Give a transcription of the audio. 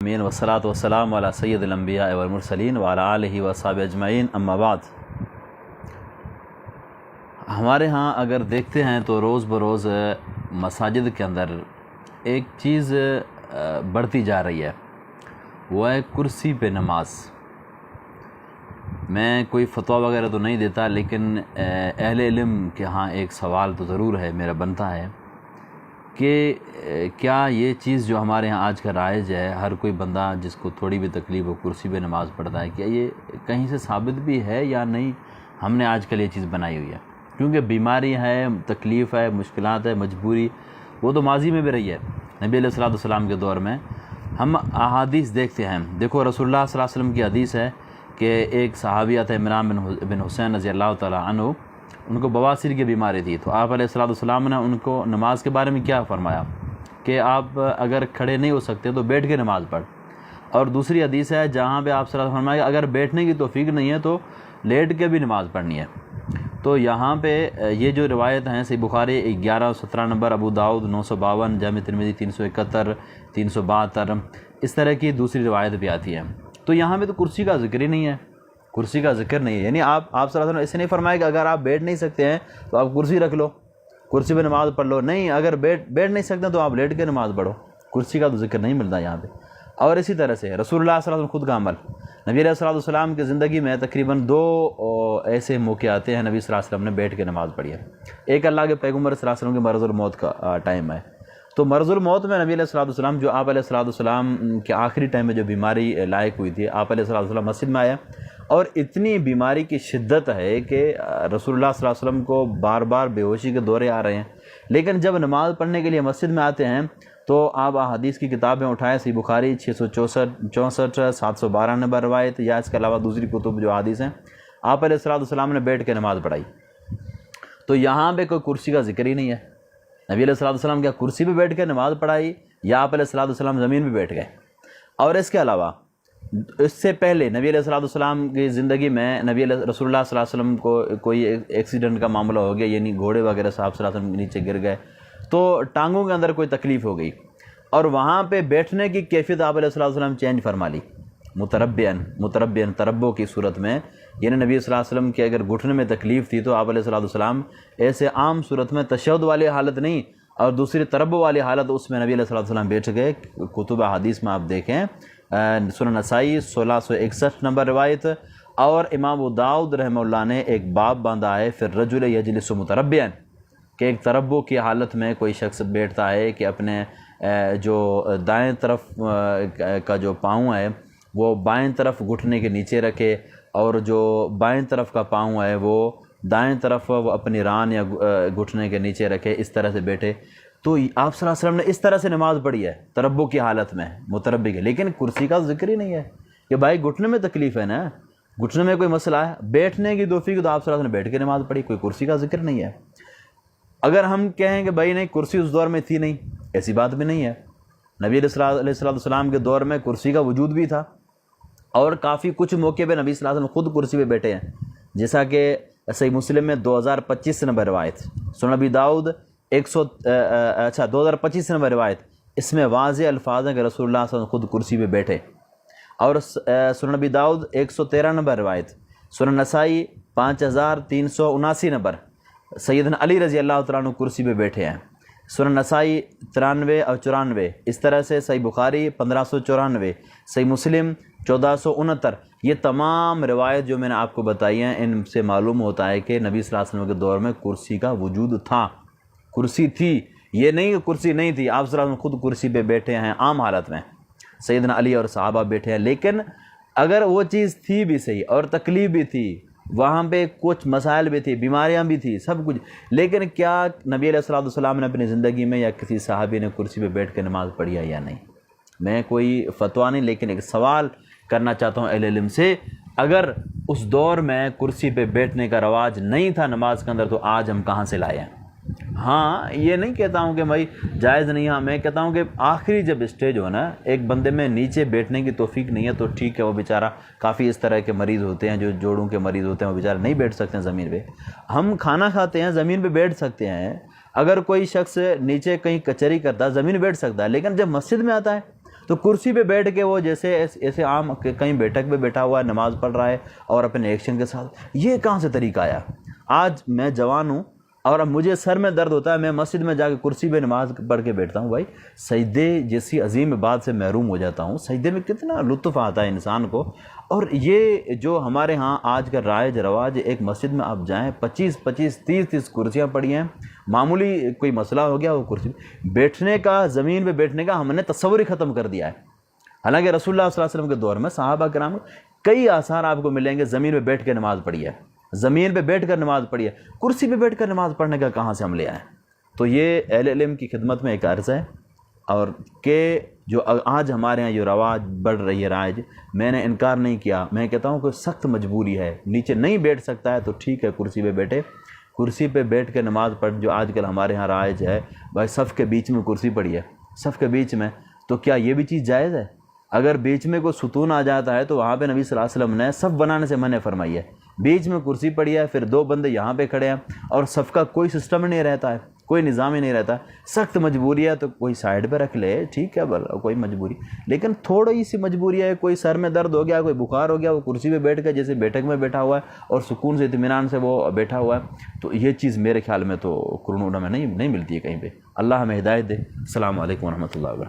امین والصلاۃ والسلام علی سید الانبیاء والمرسلین وعلی آلہ وصحبہ اجمعین اما بعد۔ ہمارے ہاں اگر دیکھتے ہیں تو روز بروز مساجد کے اندر ایک چیز بڑھتی جا رہی ہے، وہ ہے کرسی پہ نماز۔ میں کوئی فتویٰ وغیرہ تو نہیں دیتا، لیکن اہل علم کے ہاں ایک سوال تو ضرور ہے، میرا بنتا ہے کہ کیا یہ چیز جو ہمارے ہاں آج کا رائج ہے، ہر کوئی بندہ جس کو تھوڑی بھی تکلیف ہو کرسی پہ نماز پڑھتا ہے، کیا یہ کہیں سے ثابت بھی ہے یا نہیں؟ ہم نے آج کل یہ چیز بنائی ہوئی ہے، کیونکہ بیماری ہے، تکلیف ہے، مشکلات ہے، مجبوری، وہ تو ماضی میں بھی رہی ہے۔ نبی علیہ الصلوۃ والسلام کے دور میں ہم احادیث دیکھتے ہیں، دیکھو رسول اللہ صلی اللہ علیہ وسلم کی حدیث ہے کہ ایک صحابیہ تھے عمران بن حسین رضی اللہ تعالیٰ عنہ، ان کو بواسیر کی بیماری تھی، تو آپ علیہ الصلوۃ والسلام نے ان کو نماز کے بارے میں کیا فرمایا کہ آپ اگر کھڑے نہیں ہو سکتے تو بیٹھ کے نماز پڑھ۔ اور دوسری حدیث ہے جہاں پہ آپ صلی اللہ علیہ وسلم فرمایا اگر بیٹھنے کی توفیق نہیں ہے تو لیٹ کے بھی نماز پڑھنی ہے۔ تو یہاں پہ یہ جو روایت ہیں صحیح بخاری 1117 نمبر، ابو داؤد 952، جامع ترمذی 371، 372، اس طرح کی دوسری روایت بھی آتی ہے۔ تو یہاں پہ تو کرسی کا ذکر ہی نہیں ہے، کرسی کا ذکر نہیں ہے، یعنی آپ صلی اللہ علیہ وسلم ایسے نہیں فرمایا کہ اگر آپ بیٹھ نہیں سکتے ہیں تو آپ کرسی رکھ لو، کرسی پہ نماز پڑھ لو، نہیں، اگر بیٹھ نہیں سکتے تو آپ لیٹ کے نماز پڑھو، کرسی کا تو ذکر نہیں ملتا یہاں پہ۔ اور اسی طرح سے رسول اللہ صلی اللہ علیہ وسلم خود کا عمل، نبی علیہ الصلوۃ والسلام کی زندگی میں تقریباً 2 ایسے موقع آتے ہیں نبی صلی اللہ علیہ وسلم نے بیٹھ کے نماز پڑھی ہے۔ ایک اللہ کے پیغمبر صلی اللہ علیہ وسلم کے مرض الموت کا ٹائم ہے، تو مرض الموت میں نبی علیہ الصلوۃ والسلام جو آپ علیہ الصلوۃ والسلام کے آخری ٹائم میں جو بیماری لاحق ہوئی تھی، آپ علیہ الصلوۃ والسلام مسجد میں آئے، اور اتنی بیماری کی شدت ہے کہ رسول اللہ صلی اللہ علیہ وسلم کو بار بار بے ہوشی کے دورے آ رہے ہیں، لیکن جب نماز پڑھنے کے لیے مسجد میں آتے ہیں تو آپ حدیث کی کتابیں اٹھائیں، صحیح بخاری 664 712 نمبر روایت، یا اس کے علاوہ دوسری کتب جو حدیث ہیں، آپ علیہ الصلوۃ والسلام نے بیٹھ کے نماز پڑھائی۔ تو یہاں پہ کوئی کرسی کا ذکر ہی نہیں ہے۔ نبی علیہ الصلوۃ والسلام کیا کرسی پہ بیٹھ کے نماز پڑھائی، یا آپ علیہ الصلوۃ والسلام زمین پہ بیٹھ گئے؟ اور اس کے علاوہ اس سے پہلے نبی علیہ الصلوۃ والسلام کی زندگی میں رسول اللہ صلی اللہ علیہ وسلم کو کوئی ایکسیڈنٹ کا معاملہ ہو گیا، یعنی گھوڑے وغیرہ صاحب صلی اللہ علیہ وسلم کے نیچے گر گئے، تو ٹانگوں کے اندر کوئی تکلیف ہو گئی، اور وہاں پہ بیٹھنے کی کیفیت آپ علیہ الصلوۃ والسلام چینج فرما لی، متربعن تربو کی صورت میں، یعنی نبی صلی اللہ علیہ وسلم کے اگر گھٹنے میں تکلیف تھی تو آپ علیہ الصلوۃ والسلام ایسے عام صورت میں تشہد والی حالت نہیں، اور دوسری تربو والی حالت، اس میں نبی علیہ الصلوۃ والسلام بیٹھ گئے۔ کتب حدیث میں آپ دیکھیں، سنن نسائی 1661 نمبر روایت، اور امام ابو داؤد رحمہ اللہ نے ایک باب باندھا ہے پھر رجل یجلس متربعا، کہ ایک تربو کی حالت میں کوئی شخص بیٹھتا ہے کہ اپنے جو دائیں طرف کا جو پاؤں ہے وہ بائیں طرف گھٹنے کے نیچے رکھے، اور جو بائیں طرف کا پاؤں ہے وہ دائیں طرف وہ اپنی ران یا گھٹنے کے نیچے رکھے، اس طرح سے بیٹھے۔ تو آپ صلی اللہ علیہ وسلم نے اس طرح سے نماز پڑھی ہے تربو کی حالت میں، متربع کے، لیکن کرسی کا ذکر ہی نہیں ہے کہ بھائی گھٹنے میں تکلیف ہے نا، گھٹنے میں کوئی مسئلہ ہے، بیٹھنے کی توفیق تو آپ صلی اللہ علیہ وسلم نے بیٹھ کے نماز پڑھی، کوئی کرسی کا ذکر نہیں ہے۔ اگر ہم کہیں کہ بھائی نہیں کرسی اس دور میں تھی، نہیں، ایسی بات بھی نہیں ہے۔ نبی علیہ الصلوۃ والسلام کے دور میں کرسی کا وجود بھی تھا، اور کافی کچھ موقع پہ نبی صلی اللہ علیہ وسلم خود کرسی پہ بیٹھے ہیں، جیسا کہ صحیح مسلم میں 2025 نمبر روایت، سنن ابی داؤد 2025 نمبر روایت، اس میں واضح الفاظ ہیں کہ رسول اللہ صلی اللہ علیہ وسلم خود کرسی پہ بیٹھے۔ اور سنن ابی داؤد 113 نمبر روایت، سنن نسائی 5379 نمبر، سیدنا علی رضی اللہ تعالیٰ عنہ کرسی پہ بیٹھے ہیں۔ سنن نسائی 93 اور 94، اس طرح سے صحیح بخاری 1594، صحیح مسلم 1469، یہ تمام روایت جو میں نے آپ کو بتائی ہیں، ان سے معلوم ہوتا ہے کہ نبی صلی اللہ علیہ وسلم کے دور میں کرسی کا وجود تھا، کرسی تھی، یہ نہیں کہ کرسی نہیں تھی، آپ صلی اللہ علیہ وسلم خود کرسی پہ بیٹھے ہیں عام حالت میں، سیدنا علی اور صحابہ بیٹھے ہیں۔ لیکن اگر وہ چیز تھی بھی صحیح، اور تکلیف بھی تھی، وہاں پہ کچھ مسائل بھی تھی، بیماریاں بھی تھی، سب کچھ، لیکن کیا نبی علیہ الصلوۃ والسلام نے اپنی زندگی میں یا کسی صحابی نے کرسی پہ بیٹھ کے نماز پڑھی ہے یا نہیں؟ میں کوئی فتویٰ نہیں، لیکن ایک سوال کرنا چاہتا ہوں اہل علم سے، اگر اس دور میں کرسی پہ بیٹھنے کا رواج نہیں تھا نماز کے اندر تو آج ہم کہاں سے لائے ہیں؟ ہاں، یہ نہیں کہتا ہوں کہ بھائی جائز نہیں، ہاں میں کہتا ہوں کہ آخری جب اسٹیج ہو نا، ایک بندے میں نیچے بیٹھنے کی توفیق نہیں ہے تو ٹھیک ہے، وہ بیچارہ، کافی اس طرح کے مریض ہوتے ہیں جو جوڑوں کے مریض ہوتے ہیں، وہ بیچارہ نہیں بیٹھ سکتے ہیں زمین پہ، ہم کھانا کھاتے ہیں زمین پہ بیٹھ سکتے ہیں، اگر کوئی شخص نیچے کہیں کچہری کرتا ہے زمین بیٹھ سکتا ہے، لیکن جب مسجد میں آتا ہے تو کرسی پہ بیٹھ کے وہ جیسے ایسے عام کہیں بیٹھک پہ بیٹھا ہوا ہے، نماز پڑھ رہا ہے اور اپنے ایکشن کے ساتھ، یہ کہاں سے طریقہ آیا؟ آج میں جوان ہوں اور اب مجھے سر میں درد ہوتا ہے، میں مسجد میں جا کے کرسی پہ نماز پڑھ کے بیٹھتا ہوں، بھائی سجدے جیسی عظیم بات سے محروم ہو جاتا ہوں۔ سجدے میں کتنا لطف آتا ہے انسان کو۔ اور یہ جو ہمارے ہاں آج کا رائج رواج، ایک مسجد میں آپ جائیں 25 30 کرسیاں پڑی ہیں، معمولی کوئی مسئلہ ہو گیا وہ کرسی بیٹھنے کا، زمین پہ بیٹھنے کا ہم نے تصور ہی ختم کر دیا ہے۔ حالانکہ رسول اللہ صلی اللہ علیہ وسلم کے دور میں صحابہ کرام کئی آثار آپ کو ملیں گے زمین پہ بیٹھ کے نماز پڑھی ہے، زمین پہ بیٹھ کر نماز پڑھی ہے، کرسی پہ بیٹھ کر نماز پڑھنے کا کہاں سے ہم لے آئے؟ تو یہ اہل علم کی خدمت میں ایک عرض ہے، اور کہ جو آج ہمارے ہاں جو رواج بڑھ رہی ہے رائج، میں نے انکار نہیں کیا، میں کہتا ہوں کہ سخت مجبوری ہے، نیچے نہیں بیٹھ سکتا ہے تو ٹھیک ہے کرسی پہ بیٹھے، کرسی پہ بیٹھ کے نماز پڑھ، جو آج کل ہمارے ہاں رائج ہے بھائی صف کے بیچ میں کرسی پڑی ہے، صف کے بیچ میں، تو کیا یہ بھی چیز جائز ہے؟ اگر بیچ میں کوئی ستون آ جاتا ہے تو وہاں پہ نبی صلی اللہ علیہ وسلم نے صف بنانے سے منع فرمائی ہے۔ بیچ میں کرسی پڑی ہے، پھر 2 بندے یہاں پہ کھڑے ہیں اور صف کا کوئی سسٹم نہیں رہتا ہے، کوئی نظام ہی نہیں رہتا، سخت مجبوری ہے تو کوئی سائڈ پہ رکھ لے، ٹھیک ہے کوئی مجبوری، لیکن تھوڑی سی مجبوری ہے، کوئی سر میں درد ہو گیا، کوئی بخار ہو گیا، وہ کرسی پہ بیٹھ کے جیسے بیٹھک میں بیٹھا ہوا ہے اور سکون سے اطمینان سے وہ بیٹھا ہوا ہے، تو یہ چیز میرے خیال میں تو قرآن میں نہیں ملتی ہے کہیں پہ۔ اللہ ہمیں ہدایت دے۔ السلام علیکم ورحمۃ اللہ وبرکاتہ۔